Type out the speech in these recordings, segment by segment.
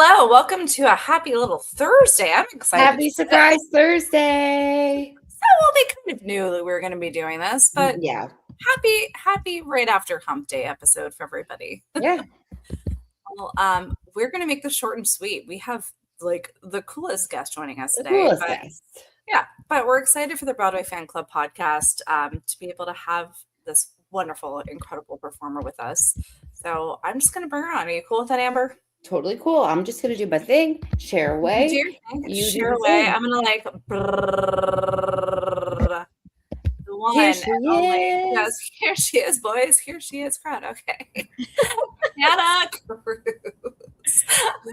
Hello, welcome to a happy little Thursday. I'm excited. Happy Surprise Thursday. Well, they kind of knew that we were going to be doing this, but Yeah. happy right after Hump Day episode for everybody. Yeah. Well, we're going to make this short and sweet. We have like the coolest guest joining us The today. coolest but, guest. Yeah, but we're excited for the Broadway Fan Club podcast to be able to have this wonderful, incredible performer with us. So I'm just going to bring her on. Are you cool with that, Amber? Totally cool. I'm just going to do my thing. Share away. You do your thing. You share do away. thing. I'm going to like the one Here she and only. is. Yes, here she is, boys. Here she is, crowd. Okay. Hannah Cruz.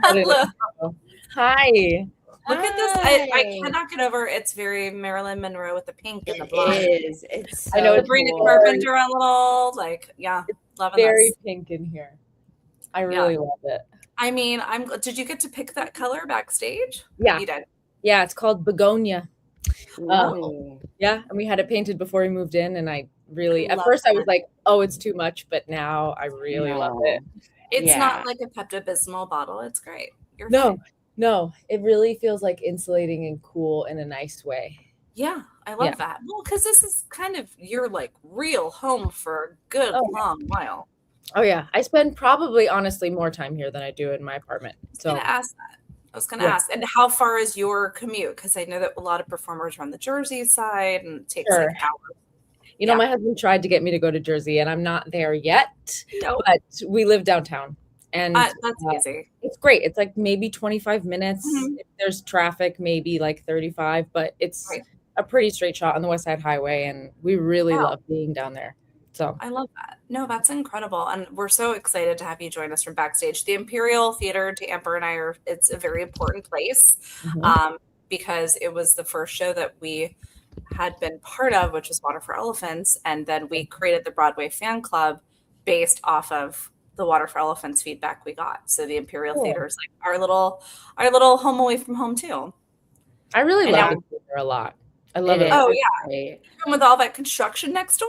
Hello. Hi. Look at this. I cannot get over it's very Marilyn Monroe with the pink and the blonde. It is. It's so I know, Sabrina cool. Carpenter a little loving Very this. pink in here. I really love it. I mean, did you get to pick that color backstage? Yeah. You did. Yeah, it's called Begonia. Ooh. Yeah, and we had it painted before we moved in, and I really, at Love first I was that. like, oh, it's too much, but now I really love it. It's Yeah. not like a Pepto-Bismol bottle. It's great. You're No, fine. no, it really feels like insulating and cool in a nice way. Yeah, I love Yeah. that. Well, because this is kind of your like real home for a good long while. Oh yeah, I spend probably honestly more time here than I do in my apartment. I was gonna ask, and how far is your commute? Because I know that a lot of performers are on the Jersey side, and it takes like hours. You know, my husband tried to get me to go to Jersey, and I'm not there yet. Nope. But we live downtown, and That's easy. it's great. It's like maybe 25 minutes. Mhm. If there's traffic, maybe like 35, but it's a pretty straight shot on the West Side Highway, and we really love being down there. So I love that. No, that's incredible. And we're so excited to have you join us from Backstage. The Imperial Theatre to Amber and I it's a very important place because it was the first show that we had been part of, which was Water for Elephants. And then we created the Broadway Fan Club based off of the Water for Elephants feedback we got. So the Imperial Theatre is like our little home away from home too. I really love the theater a lot. I love it. Oh yeah. And with all that construction next door.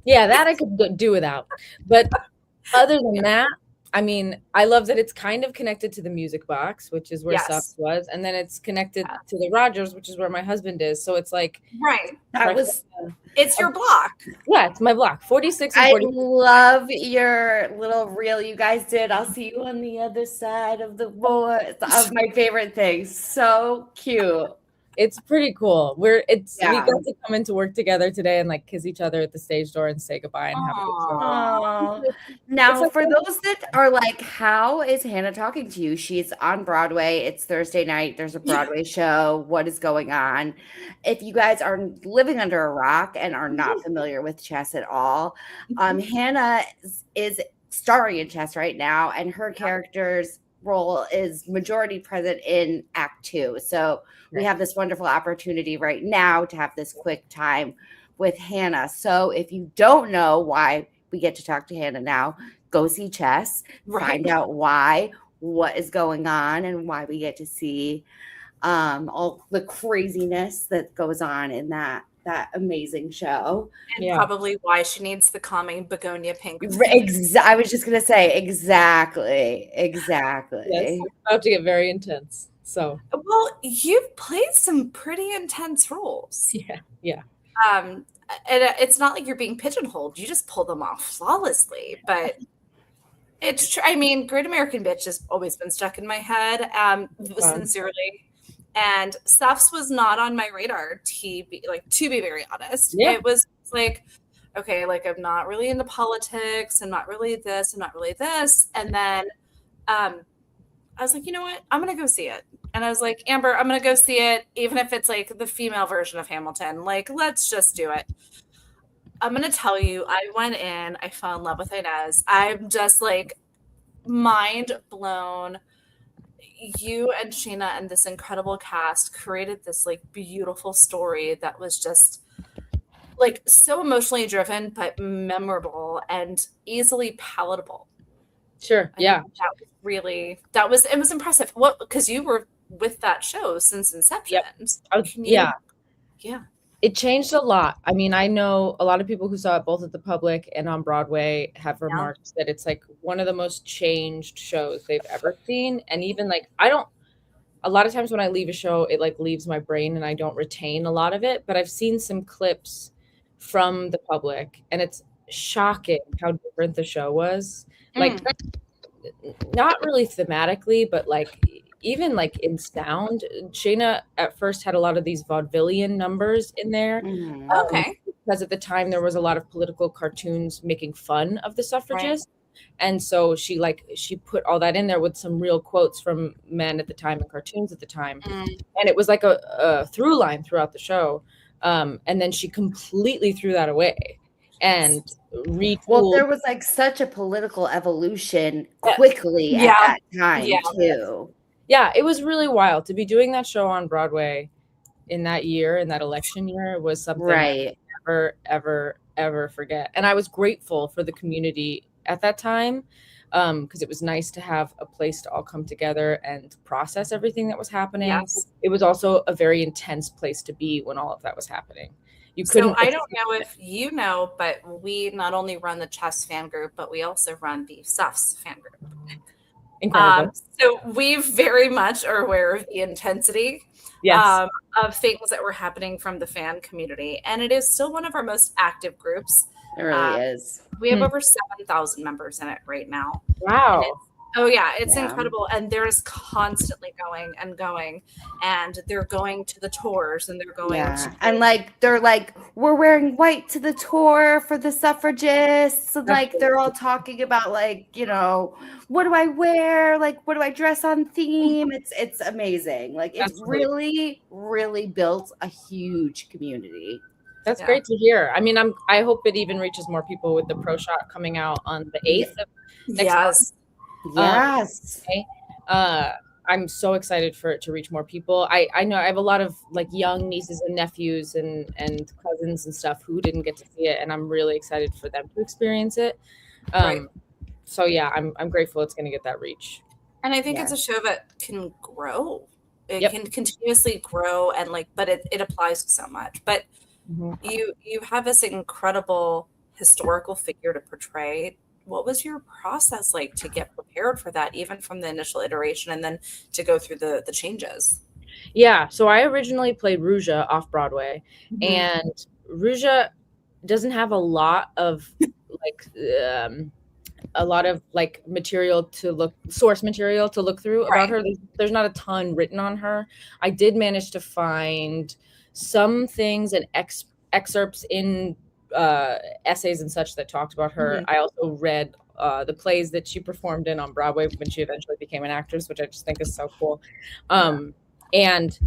Yeah, that I could do without. But other than that, I mean, I love that it's kind of connected to the Music Box, which is where Sucks was, and then it's connected to the Rogers, which is where my husband is. So it's like it's your block. Yeah, it's my block. 46 and I 46. love your little reel you guys did. I'll see you on the other side of the board. It's of my favorite things. So cute. It's pretty cool. We got to come into work together today and like kiss each other at the stage door and say goodbye and have a good show. Now, for those that are like, how is Hannah talking to you? She's on Broadway. It's Thursday night. There's a Broadway show. What is going on? If you guys are living under a rock and are not familiar with chess at all, Hannah is starring in chess right now, and her character's role is majority present in Act 2. So we have this wonderful opportunity right now to have this quick time with Hannah. So if you don't know why we get to talk to Hannah now, go see chess, find out what is going on, and why we get to see all the craziness that goes on in that amazing show. And probably why she needs the calming begonia pink. I was just going to say, exactly. Yes, it's about to get very intense. So, well, you've played some pretty intense roles. Yeah. And it's not like you're being pigeonholed. You just pull them off flawlessly. But it's true. I mean, Great American Bitch has always been stuck in my head, sincerely. And Steph's was not on my radar, to be very honest. Yeah. It was like, okay, like I'm not really into politics. I'm not really this. I'm not really this. And then I was like, you know what? I'm going to go see it. And I was like, Amber, I'm going to go see it, even if it's like the female version of Hamilton. Like, let's just do it. I'm going to tell you, I went in, I fell in love with Inez. I'm just like mind blown. You and Sheena and this incredible cast created this like beautiful story that was just like so emotionally driven, but memorable and easily palatable. Sure. Yeah. It was impressive. Because you were with that show since inception. Yep. Yeah. It changed a lot. I mean, I know a lot of people who saw it both at the Public and on Broadway have remarked that it's like one of the most changed shows they've ever seen. And even like, a lot of times when I leave a show, it like leaves my brain and I don't retain a lot of it. But I've seen some clips from the Public and it's shocking how different the show was. Like, not really thematically, but like even like in sound. Shayna at first had a lot of these vaudevillian numbers in there. Okay. Because at the time there was a lot of political cartoons making fun of the suffragists. And so she put all that in there with some real quotes from men at the time and cartoons at the time. And it was like a through line throughout the show. And then she completely threw that away and retooled. Well, there was like such a political evolution quickly at that time too. Yeah, it was really wild to be doing that show on Broadway in that year, in that election year, was something I never, ever, ever forget. And I was grateful for the community at that time, because it was nice to have a place to all come together and process everything that was happening. Yes. It was also a very intense place to be when all of that was happening. So I don't know if you know, but we not only run the Chess fan group, but we also run the Suffs fan group. Incredible. So we very much are aware of the intensity of things that were happening from the fan community. And it is still one of our most active groups. It really is. We have over 7,000 members in it right now. Wow. It's incredible. And they're just constantly going and going. And they're going to the tours and they're going and like they're like, we're wearing white to the tour for the suffragists. So like they're all talking about like, you know, what do I wear? Like, what do I dress on theme? It's amazing. Like it's really, really built a huge community. That's great to hear. I mean, I hope it even reaches more people with the Pro Shot coming out on the 8th of next month. Yes. I'm so excited for it to reach more people. I know I have a lot of like young nieces and nephews and cousins and stuff who didn't get to see it, and I'm really excited for them to experience it. So yeah, I'm grateful it's going to get that reach. And I think it's a show that can grow. It can continuously grow, and like, but it applies to so much. But you have this incredible historical figure to portray. What was your process like to get prepared for that, even from the initial iteration and then to go through the changes? Yeah. So I originally played Ruja off Broadway, and Ruja doesn't have a lot of source material to look through about her. There's not a ton written on her. I did manage to find some things and excerpts in essays and such that talked about her. I also read the plays that she performed in on Broadway when she eventually became an actress, which I just think is so cool. And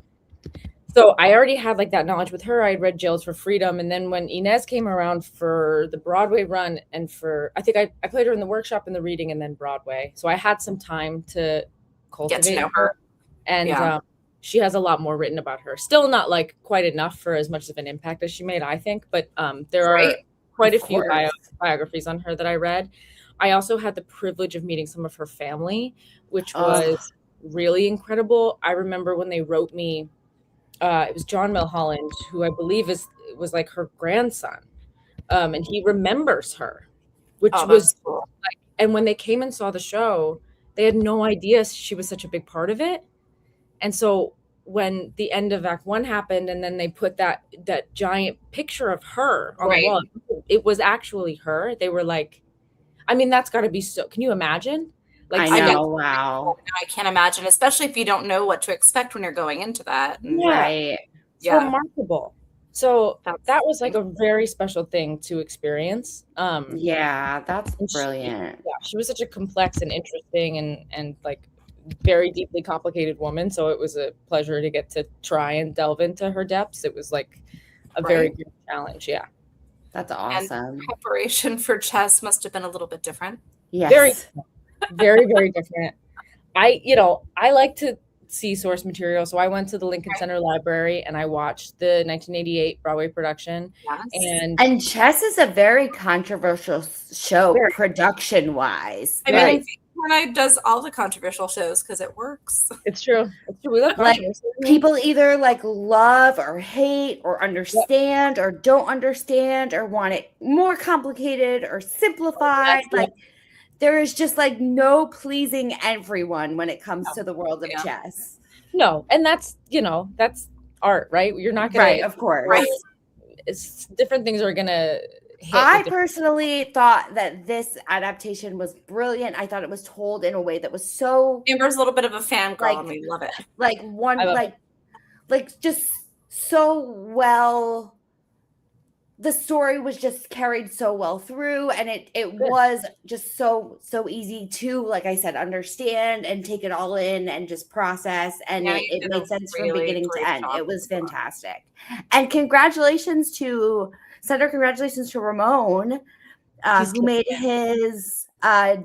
so I already had like that knowledge with her. I had read Jails for Freedom. And then when Inez came around for the Broadway run and I think I played her in the workshop and the reading and then Broadway. So I had some time to cultivate get to know her. And she has a lot more written about her. Still not like quite enough for as much of an impact as she made, I think. But there are quite a few biographies on her that I read. I also had the privilege of meeting some of her family, which was really incredible. I remember when they wrote me, it was John Milholland, who I believe was like her grandson. And he remembers her, which was cool. And when they came and saw the show, they had no idea she was such a big part of it. And so when the end of Act 1 happened and then they put that giant picture of her on the wall, it was actually her. They were like, I mean, that's got to be so, can you imagine? Like, I know, wow. I can't imagine, especially if you don't know what to expect when you're going into that. It's remarkable. So that was like a very special thing to experience. That's brilliant. She was such a complex and interesting and like very deeply complicated woman. So it was a pleasure to get to try and delve into her depths. It was like a very good challenge. Yeah. That's awesome. And preparation for chess must have been a little bit different. Yes. Very, very different. I like to see source material. So I went to the Lincoln Center Library and I watched the 1988 Broadway production. Yes. And chess is a very controversial show production wise. I mean, Hannah does all the controversial shows because it works. It's true. It's true. We love Like people either like love or hate or understand or don't understand or want it more complicated or simplified. Like there is just like no pleasing everyone when it comes to the world of chess. No, and that's that's art, right? You're not gonna, right, of course. Right. It's different things are gonna hit. I personally thought that this adaptation was brilliant. I thought it was told in a way that was so. Amber's a little bit of a fangirl, and we love it. Like just so well. The story was just carried so well through, and it was just so easy to, like I said, understand and take it all in and just process, and it made sense from beginning to end. It was fantastic. And congratulations to Ramon, who made his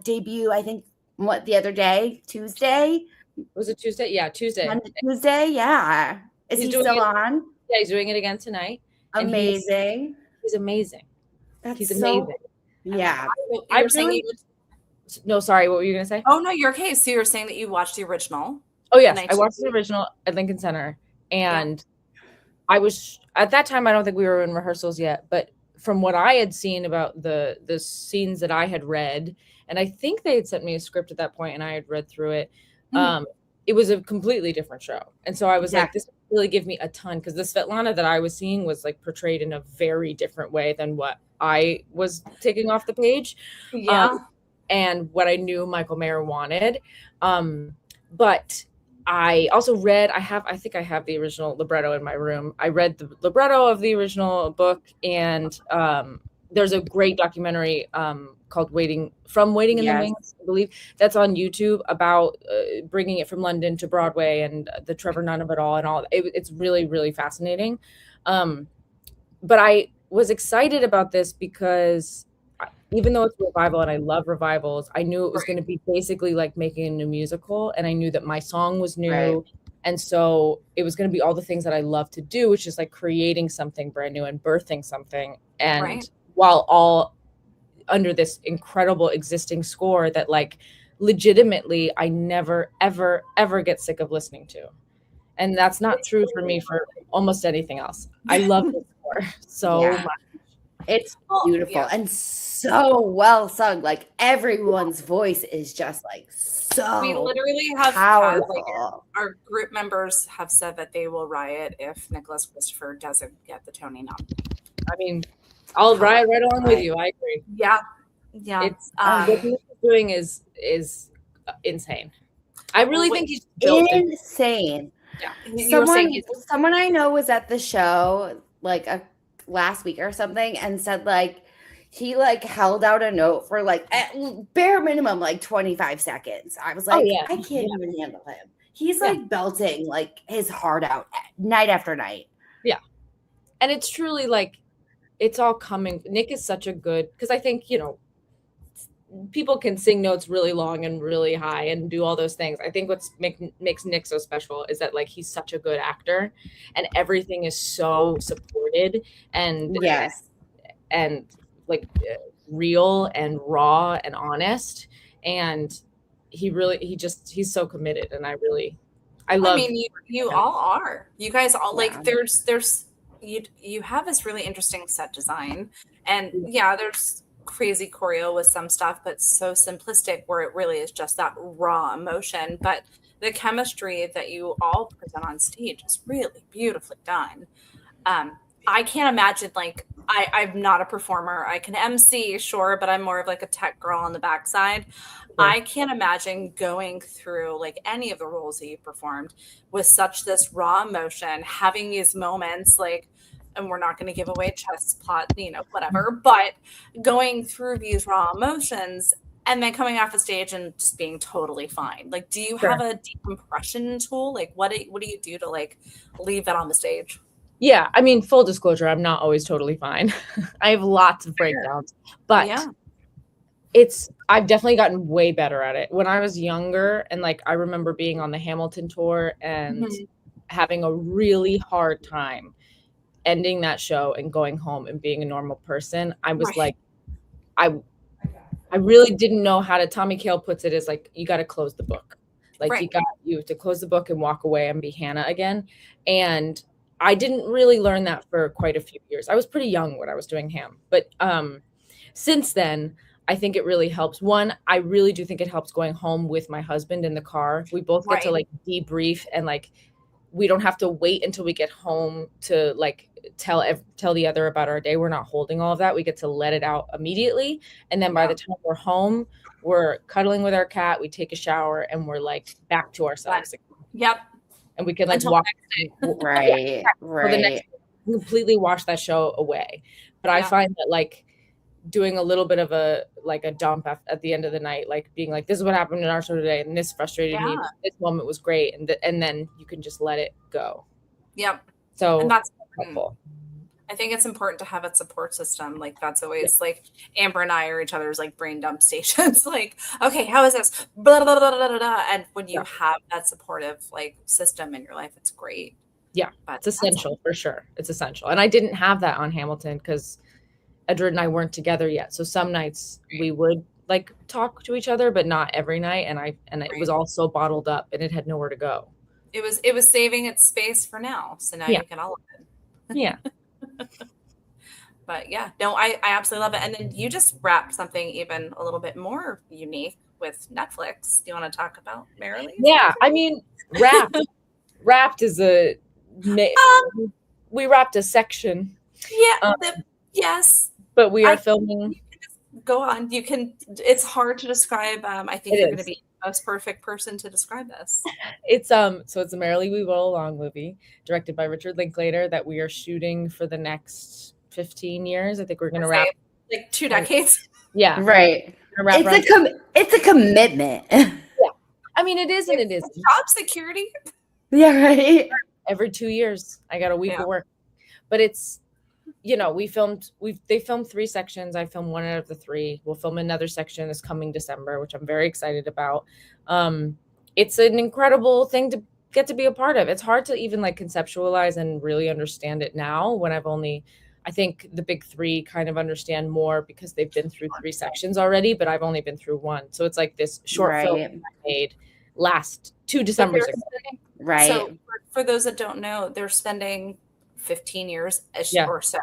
debut, I think, the other day, Tuesday? Was it Tuesday? Yeah, Tuesday. Tuesday, yeah. Is he still on? Yeah, he's doing it again tonight. Amazing. He's amazing. He's amazing. Yeah. No, sorry. What were you going to say? Oh, no, you're okay. So you were saying that you watched the original. Oh, yes. I watched the original at Lincoln Center. And I was, at that time, I don't think we were in rehearsals yet. But from what I had seen about the scenes that I had read, and I think they had sent me a script at that point and I had read through it, it was a completely different show. And so I was like, this really give me a ton, because the Svetlana that I was seeing was like portrayed in a very different way than what I was taking off the page. And what I knew Michael Mayer wanted. But I also read, I think I have the original libretto in my room. I read the libretto of the original book, and there's a great documentary called Waiting in the Wings, I believe, that's on YouTube about bringing it from London to Broadway and the Trevor Nunn of it all and all. It's really, really fascinating. But I was excited about this because even though it's a revival and I love revivals, I knew it was going to be basically like making a new musical, and I knew that my song was new. Right. And so it was going to be all the things that I love to do, which is like creating something brand new and birthing something. And while all under this incredible existing score that like legitimately I never, ever, ever get sick of listening to. And that's not true for me for almost anything else. I love the score so much. It's beautiful and so well sung. Like everyone's voice is just like so. We literally have powerful. Our group members have said that they will riot if Nicholas Christopher doesn't get the Tony nom. I mean, I'll riot right along with you. I agree. Yeah. It's what he's doing is insane. I really think he's insane. Yeah. Someone I know was at the show like last week or something and said like he like held out a note for like at bare minimum like 25 seconds. I was like, I can't even handle him. He's like belting like his heart out night after night. Yeah. And it's truly like it's all coming. Nick is such a good, because I think, people can sing notes really long and really high and do all those things. I think what's makes Nick so special is that like he's such a good actor and everything is so supported and and like real and raw and honest, and he's so committed, and I love. I mean, you all are. You guys all like there's you have this really interesting set design, and there's crazy choreo with some stuff, but so simplistic where it really is just that raw emotion. But the chemistry that you all present on stage is really beautifully done. I can't imagine, like, I'm not a performer. I can MC, sure, but I'm more of like a tech girl on the backside. I can't imagine going through like any of the roles that you performed with such this raw emotion, having these moments like, and we're not going to give away chess plot, whatever, but going through these raw emotions and then coming off the stage and just being totally fine. Like, do you have a decompression tool? Like, what do you do to like leave that on the stage? Yeah. I mean, full disclosure, I'm not always totally fine. I have lots of breakdowns, but I've definitely gotten way better at it. When I was younger, and like, I remember being on the Hamilton tour and having a really hard time ending that show and going home and being a normal person. I was like, I I really didn't know how to. Tommy Kail puts it as like, you got to close the book. Like you have to close the book and walk away and be Hannah again. And I didn't really learn that for quite a few years. I was pretty young when I was doing Ham, but since then, I think it really helps. One, I really do think it helps going home with my husband in the car. We both get to like debrief, and like we don't have to wait until we get home to like tell the other about our day. We're not holding all of that. We get to let it out immediately. And then by the time we're home, we're cuddling with our cat, we take a shower, and we're like back to ourselves. Yep. And we can like walk right. for the next completely wash that show away. But I find that like doing a little bit of a dump at the end of the night, like being like, this is what happened in our show today, and this frustrated me, this moment was great, and then you can just let it go. Yep. So and that's helpful. I think it's important to have a support system. Like that's always like Amber and I are each other's like brain dump stations. Like, okay, how is this? Blah, blah, blah, blah, blah, blah. And when you have that supportive like system in your life, it's great. Yeah, but it's essential for sure. It's essential. And I didn't have that on Hamilton because Edward and I weren't together yet. So some nights we would like talk to each other, but not every night. And it was all so bottled up, and it had nowhere to go. It was saving its space for now. So now you can all of it. Yeah. But yeah, no, I absolutely love it. And then you just wrapped something even a little bit more unique with Netflix. Do you want to talk about Merrily? Yeah, I mean, wrapped is we wrapped a section. Yeah, yes. But we are filming. Go on. You can. It's hard to describe. I think you're going to be the most perfect person to describe this. It's so it's a Merrily We Roll Along movie directed by Richard Linklater that we are shooting for the next 15 years. I think we're going to wrap like 2 decades. Yeah. Right. It's a commitment. Yeah. I mean, it is and it isn't. Job security. Yeah, right. Every 2 years, I got a week of work. But it's, they filmed 3 sections. I filmed 1 out of the 3. We'll film another section this coming December, which I'm very excited about. It's an incredible thing to get to be a part of. It's hard to even like conceptualize and really understand it now when I think the big 3 kind of understand more because they've been through 3 sections already, but I've only been through 1. So it's like this short film I made last 2 Decembers ago. Right. So for those that don't know, they're spending 15 years or so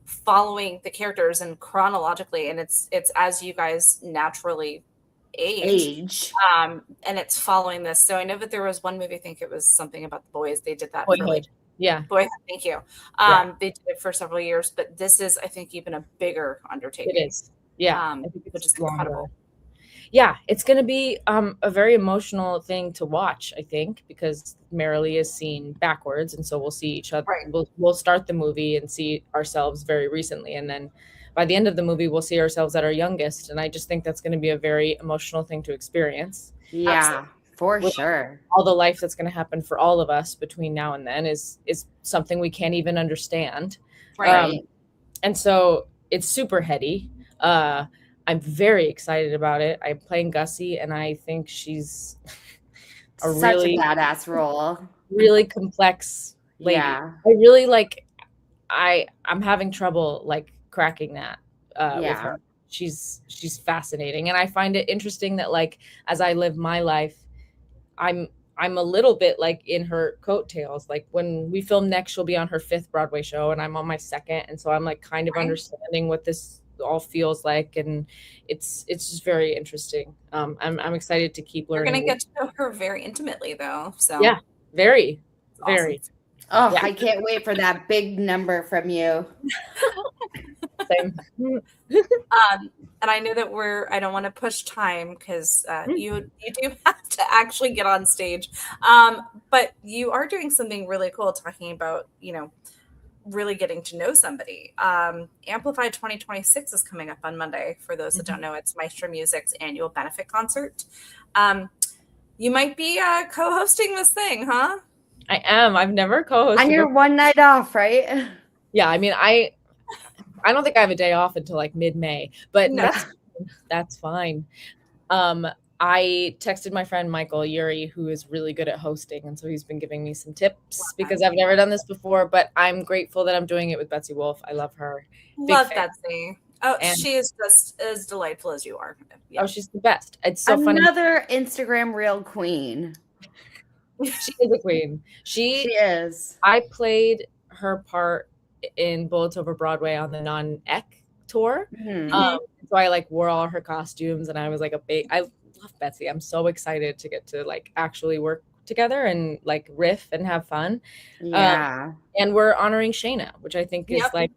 following the characters and chronologically, and it's as you guys naturally age. And it's following this. So I know that there was one movie, I think it was something about the boys. They did that. Boyhood. Boyhood, thank you. They did it for several years, but this is, I think, even a bigger undertaking. It is. Yeah. I think which is incredible. Yeah, it's going to be a very emotional thing to watch, I think, because Merrily is seen backwards, and so we'll see each other. Right. We'll start the movie and see ourselves very recently, and then by the end of the movie, we'll see ourselves at our youngest, and I just think that's going to be a very emotional thing to experience. Yeah, absolutely. For sure. All the life that's going to happen for all of us between now and then is something we can't even understand. Right. And so it's super heady. I'm very excited about it. I'm playing Gussie, and I think she's such a badass role. Really complex lady. Yeah. I really I'm having trouble like cracking that with her. She's fascinating, and I find it interesting that like as I live my life, I'm a little bit like in her coattails. Like when we film next, she'll be on her 5th Broadway show, and I'm on my 2nd, and so I'm like kind of understanding what this all feels like, and it's just very interesting. I'm excited to keep learning. You're gonna get to know her very intimately, though. So yeah, very. Oh, yeah. I can't wait for that big number from you. Same. And I know that I don't want to push time because you do have to actually get on stage. But you are doing something really cool, talking about, really getting to know somebody. Amplified 2026 is coming up on Monday. For those that don't know, it's Maestro Music's annual benefit concert. You might be co-hosting this thing, huh? I am. I've never co-hosted. On your one night off, right? Yeah, I mean, I don't think I have a day off until like mid-May, but that's fine. I texted my friend Michael Yuri, who is really good at hosting, and so he's been giving me some tips because I've never done this before, but I'm grateful that I'm doing it with Betsy Wolfe. I love her. Love Betsy. Oh, And she is just as delightful as you are. Yeah. oh, she's the best. It's so funny. Another Instagram reel queen. She is a queen. She is. I played her part in Bullets Over Broadway on the Non-Ec tour. So I like wore all her costumes, and I was like I love Betsy. I'm so excited to get to like actually work together and like riff and have fun. Yeah. And we're honoring Shayna, which I think is like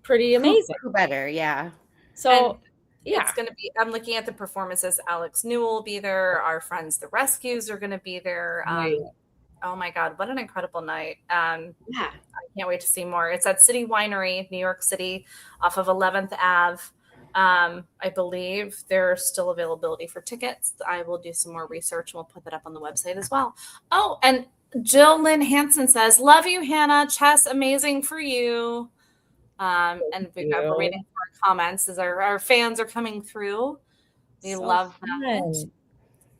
pretty amazing. Who better? Yeah. So it's going to be, I'm looking at the performances. Alex Newell will be there. Our friends, the Rescues, are going to be there. Oh my God, what an incredible night. I can't wait to see more. It's at City Winery, New York City, off of 11th Ave. I believe there's still availability for tickets. I will do some more research and we'll put that up on the website as well. Oh, and Jill Lynn Hansen says, love you, Hannah. Chess, amazing for you. And we're waiting for our comments as our fans are coming through. We love that.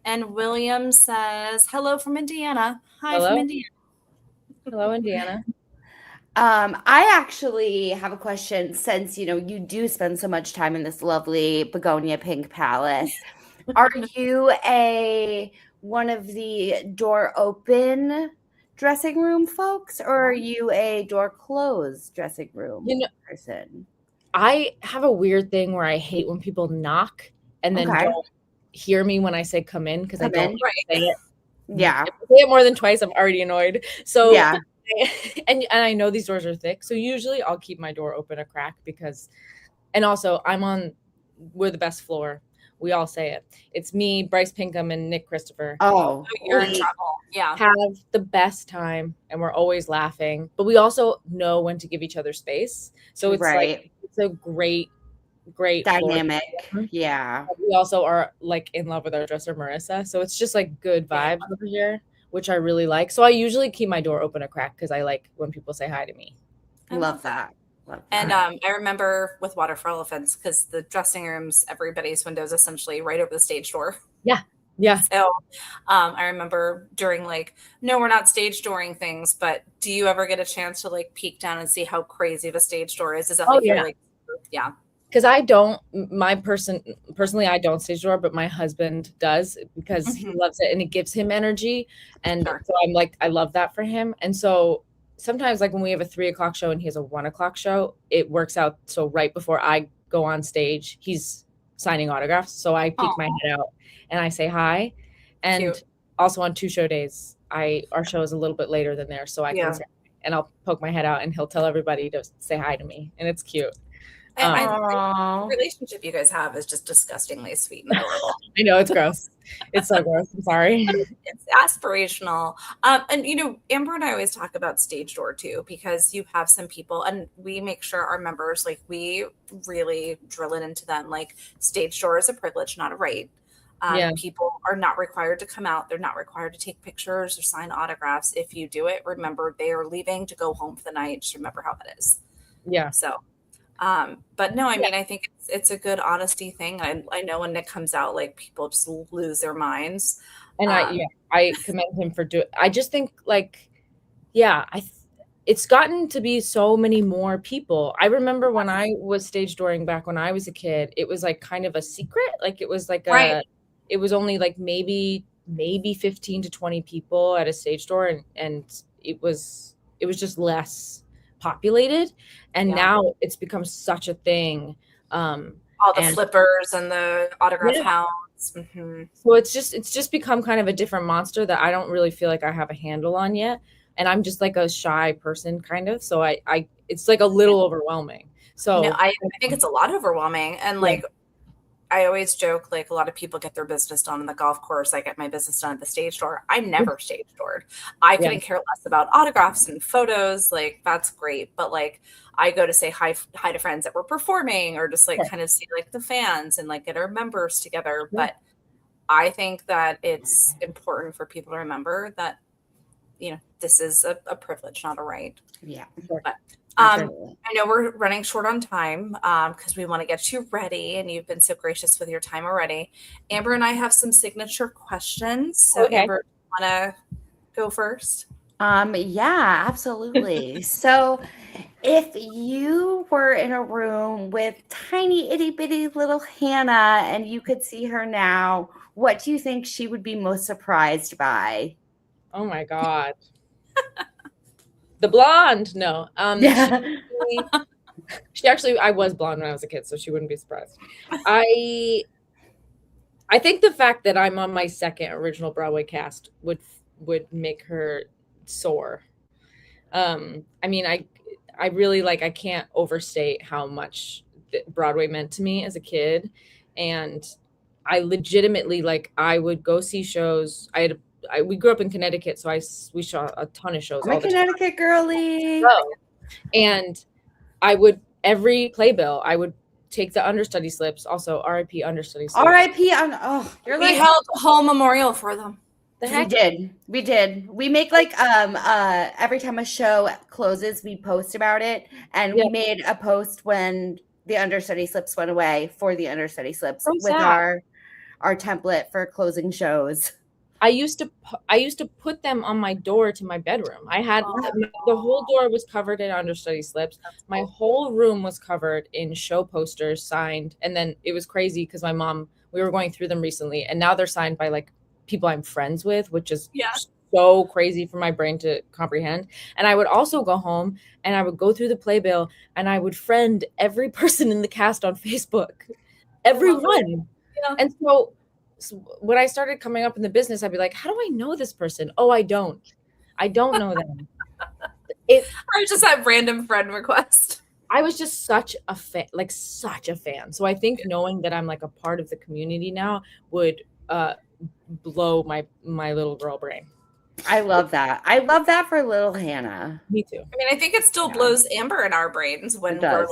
And William says, hello from Indiana. Hi from Indiana. Hello, Indiana. I actually have a question since, you do spend so much time in this lovely begonia pink palace. Are you one of the door open dressing room folks, or are you a door closed dressing room person? I have a weird thing where I hate when people knock and then don't hear me when I say come in because I don't say it. Yeah. If I say it more than twice, I'm already annoyed. So yeah. And I know these doors are thick. So usually I'll keep my door open a crack and also we're the best floor. We all say it. It's me, Bryce Pinkham, and Nick Christopher. Oh, you're in trouble. Yeah. Have the best time and we're always laughing. But we also know when to give each other space. So it's like it's a great dynamic. Yeah. We also are like in love with our dresser, Marissa. So it's just like good vibes over here, which I really like. So I usually keep my door open a crack because I like when people say hi to me. I love that. And I remember with Water for Elephants, because the dressing rooms, everybody's window is essentially right over the stage door. Yeah. So I remember during no, we're not stage dooring things, but do you ever get a chance to peek down and see how crazy the stage door is? Is that because I don't, personally, I don't stage door, but my husband does because he loves it and it gives him energy. And so I'm I love that for him. And so sometimes when we have a 3:00 show and he has a 1:00 show, it works out. So right before I go on stage, he's signing autographs. So I peek my head out and I say hi. And also on 2 show days, our show is a little bit later than theirs. So I can say, and I'll poke my head out and he'll tell everybody to say hi to me. And it's cute. The relationship you guys have is just disgustingly sweet and adorable. I know, it's gross. It's so gross. I'm sorry. It's aspirational. And Amber and I always talk about stage door too, because you have some people, and we make sure our members, we really drill it into them. Stage door is a privilege, not a right. People are not required to come out. They're not required to take pictures or sign autographs. If you do it, remember they are leaving to go home for the night. Just remember how that is. Yeah. So, but no, I mean, I think it's a good honesty thing. I know when Nick comes out, people just lose their minds. And I commend him for doing. I just think it's gotten to be so many more people. I remember when I was stage dooring back when I was a kid, it was kind of a secret. It was it was only maybe 15 to 20 people at a stage door, and it was just less populated, and now it's become such a thing. All the flippers and the autograph hounds. So it's just become kind of a different monster that I don't really feel like I have a handle on yet, and I'm just a shy person kind of, so I it's a little overwhelming. So I think it's a lot overwhelming, and I always joke, a lot of people get their business done on the golf course. I get my business done at the stage door. I never stage doored. I couldn't care less about autographs and photos. That's great. But I go to say hi to friends that were performing, or just kind of see the fans and get our members together. But I think that it's important for people to remember that, this is a privilege, not a right. Yeah. But I know we're running short on time because we want to get you ready, and you've been so gracious with your time already. Amber and I have some signature questions. So Amber, you want to go first? Yeah, absolutely. So if you were in a room with tiny itty bitty little Hannah and you could see her now, what do you think she would be most surprised by? Oh my God. The blonde. No. Yeah. She actually, I was blonde when I was a kid, so she wouldn't be surprised. I think the fact that I'm on my second original Broadway cast would make her soar. I mean, I really like, I can't overstate how much Broadway meant to me as a kid, and I legitimately, like, I would go see shows. We grew up in Connecticut, so we saw a ton of shows I'm a all the time. Connecticut girly. And I would, every playbill, I would take the understudy slips. Also, RIP understudy slips. RIP on. Oh, you're We like held a whole memorial for them. we did. We make like every time a show closes, we post about it, and we made a post when the understudy slips went away for the understudy slips with our template for closing shows. I used to put them on my door to my bedroom. I had the whole door was covered in understudy slips. My whole room was covered in show posters signed, and then it was crazy because my mom, we were going through them recently, and now they're signed by like people I'm friends with, which is so crazy for my brain to comprehend. And I would also go home and I would go through the playbill and I would friend every person in the cast on Facebook, everyone. And so when I started coming up in the business, I'd be like, how do I know this person? Oh, I don't know them. I just had random friend request. I was just such a fan. So I think knowing that I'm like a part of the community now would blow my little girl brain. I love that. I love that for little Hannah. Me too. I mean, I think it still blows Amber in our brains when we're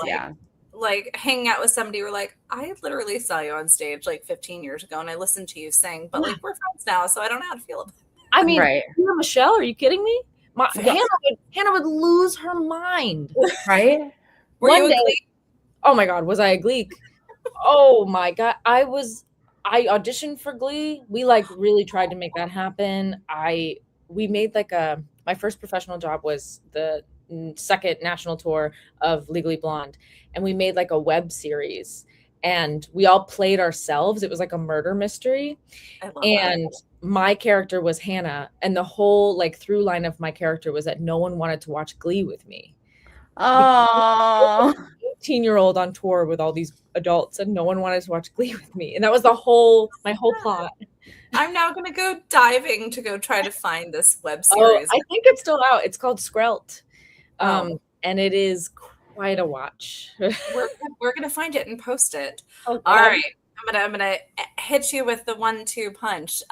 like hanging out with somebody. We're like, I literally saw you on stage like 15 years ago and I listened to you sing, but like we're friends now, so I don't know how to feel about it. I mean, Michelle, are you kidding me? Hannah would lose her mind. Right? Were you a Glee? Oh my God, was I a Glee? Oh my God. I auditioned for Glee. We like really tried to make that happen. We made like my first professional job was the second national tour of Legally Blonde, and we made like a web series and we all played ourselves. It was like a murder mystery, and my character was Hannah, and the whole like through line of my character was that no one wanted to watch Glee with me. Oh, 18-year-old on tour with all these adults and no one wanted to watch Glee with me, and that was my whole plot. I'm now gonna go diving to go try to find this web series. I think it's still out. It's called Skrelt. And it is quite a watch. we're gonna find it and post it. All right, I'm gonna hit you with the 1-2 punch.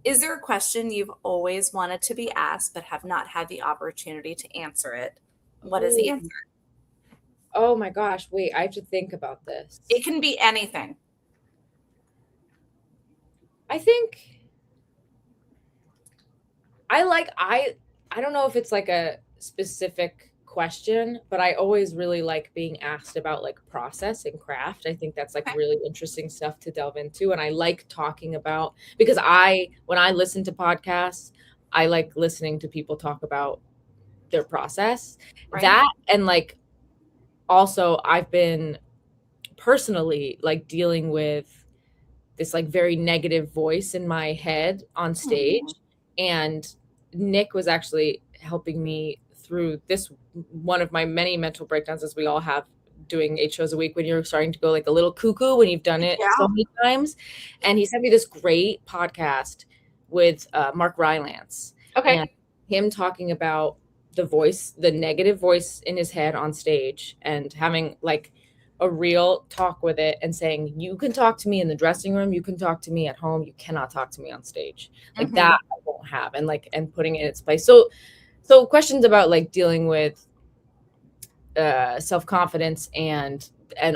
Is there a question you've always wanted to be asked but have not had the opportunity to answer it? What is the answer? Oh my gosh, wait, I have to think about this. It can be anything. I think I don't know if it's like a specific question, but I always really like being asked about like process and craft. I think that's like really interesting stuff to delve into. And I like talking about, because when I listen to podcasts, I like listening to people talk about their process. That, and like, also I've been personally like dealing with this like very negative voice in my head on stage. And Nick was actually helping me through this, one of my many mental breakdowns, as we all have doing 8 shows a week, when you're starting to go like a little cuckoo when you've done it so many times. And he sent me this great podcast with Mark Rylance. And him talking about the negative voice in his head on stage, and having like a real talk with it and saying, you can talk to me in the dressing room, you can talk to me at home, you cannot talk to me on stage. Like that I won't have, and like, and putting it in its place. So questions about like dealing with self-confidence and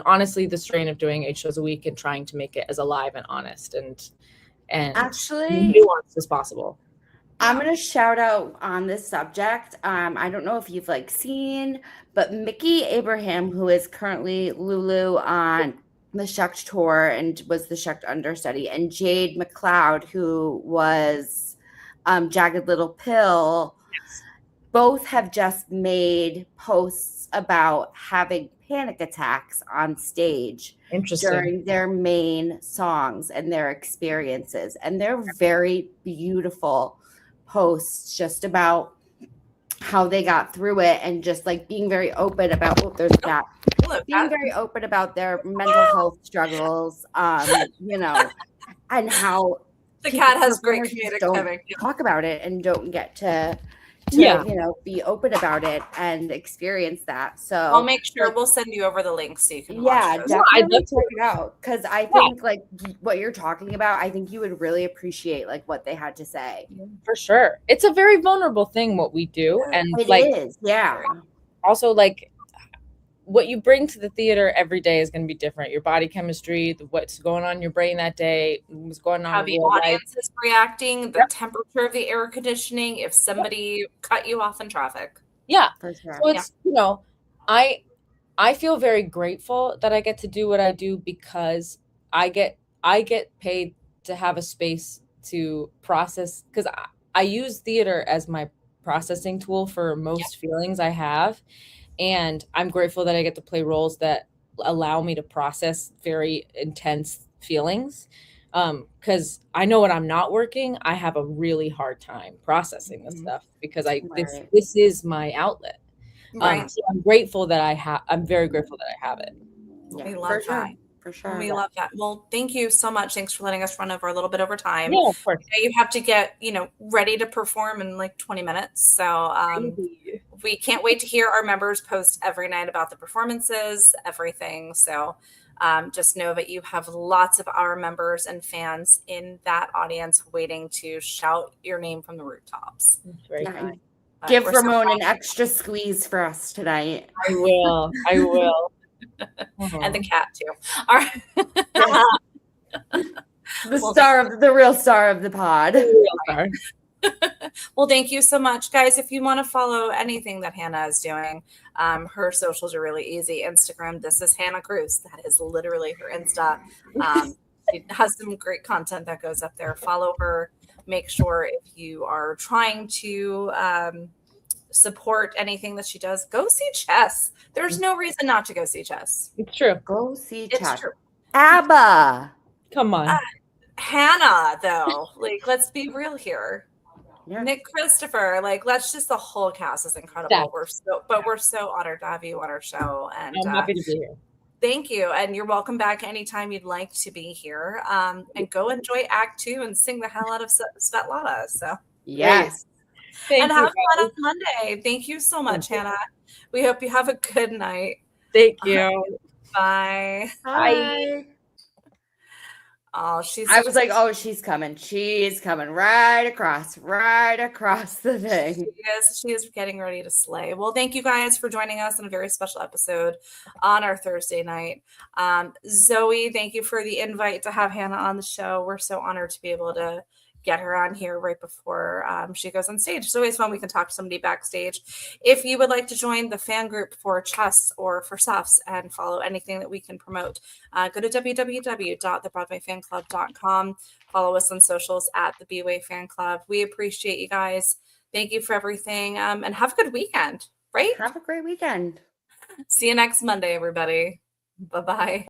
honestly the strain of doing 8 shows a week and trying to make it as alive and honest and actually nuanced as possible. I'm going to shout out on this subject. I don't know if you've like seen, but Mickey Abraham, who is currently Lulu on the Shucked tour and was the Shucked understudy, and Jade McLeod, who was Jagged Little Pill, both have just made posts about having panic attacks on stage during their main songs and their experiences. And they're very beautiful posts just about how they got through it and just like being very open about being very open about their mental health struggles, you know, and how the cat has great communicative. Talk about it and don't get to you know, be open about it and experience that. So I'll make sure we'll send you over the links so you can watch those. definitely check it out, because I think like what you're talking about, I think you would really appreciate like what they had to say. For sure. It's a very vulnerable thing what we do, and it is. Also, like, what you bring to the theater every day is going to be different. Your body chemistry, what's going on in your brain that day, what's going on how the audience is reacting, the temperature of the air conditioning, if somebody cut you off in traffic. For sure. So it's, you know, I feel very grateful that I get to do what I do, because I get paid to have a space to process, because I use theater as my processing tool for most feelings I have. And I'm grateful that I get to play roles that allow me to process very intense feelings. Because I know when I'm not working, I have a really hard time processing this stuff, because this is my outlet. So I'm grateful that I'm very grateful that I have it. We love that. For sure. We love that. Well, thank you so much. Thanks for letting us run over a little bit over time. Yeah, of course. You have to get, you know, ready to perform in like 20 minutes. So we can't wait to hear our members post every night about the performances, everything. So just know that you have lots of our members and fans in that audience waiting to shout your name from the rooftops. Very kind. Give Ramon an extra squeeze for us tonight. I will. And the cat too. All right. The real star of the pod. Well, thank you so much, guys. If you want to follow anything that Hannah is doing, her socials are really easy. Instagram, this is Hannah Cruz. That is literally her Insta. She has some great content that goes up there. Follow her. Make sure if you are trying to support anything that she does, go see Chess. There's no reason not to go see Chess. It's true. Go see Chess. It's true. ABBA. Come on. Hannah, though. Like, let's be real here. Yeah. Nick Christopher, like, let's just, the whole cast is incredible. We're so honored to have you on our show. And I'm happy to be here. Thank you. And you're welcome back anytime you'd like to be here. And go enjoy Act 2 and sing the hell out of Svetlana. So yes. And have fun on Monday. Thank you so much, Hannah. We hope you have a good night. Thank you. Bye. Bye. Oh, I was like, oh, she's coming. She's coming right across the thing. She is getting ready to slay. Well, thank you guys for joining us on a very special episode on our Thursday night. Zoe, thank you for the invite to have Hannah on the show. We're so honored to be able to get her on here right before she goes on stage. It's always fun. We can talk to somebody backstage. If you would like to join the fan group for Chess or for Suffs and follow anything that we can promote, go to www.thebroadwayfanclub.com. Follow us on socials at the B-Way Fan Club. We appreciate you guys. Thank you for everything. And have a good weekend, right? Have a great weekend. See you next Monday, everybody. Bye-bye.